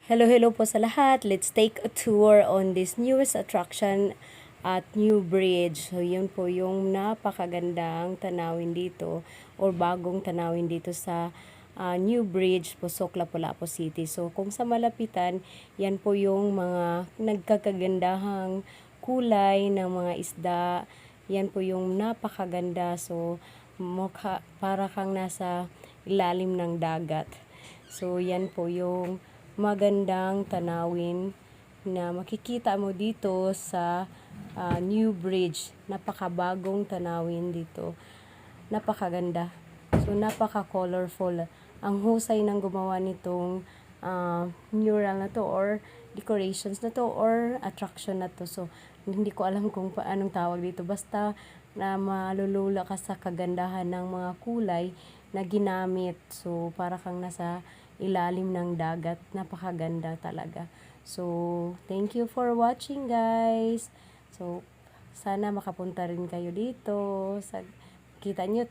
Hello po sa lahat. Let's take a tour on this newest attraction at New Bridge. So, yun po yung napakagandang tanawin dito or bagong tanawin dito sa New Bridge, Pusok, Lapu-Lapu City. So, kung sa malapitan, yan po yung mga nagkakagandahang kulay ng mga isda. Yan po yung napakaganda. So, para kang nasa ilalim ng dagat. So, yan po yung magandang tanawin na makikita mo dito sa New Bridge. Napakabagong tanawin dito. Napakaganda. So, napaka-colorful. Ang husay ng gumawa nitong mural na to or decorations na to or attraction na to. So, hindi ko alam kung paanong tawag dito. Basta na malulula ka sa kagandahan ng mga kulay na ginamit. So, para kang nasa ilalim ng dagat. Napakaganda talaga. So, thank you for watching, guys. So, sana makapunta rin kayo dito. Kita nyo,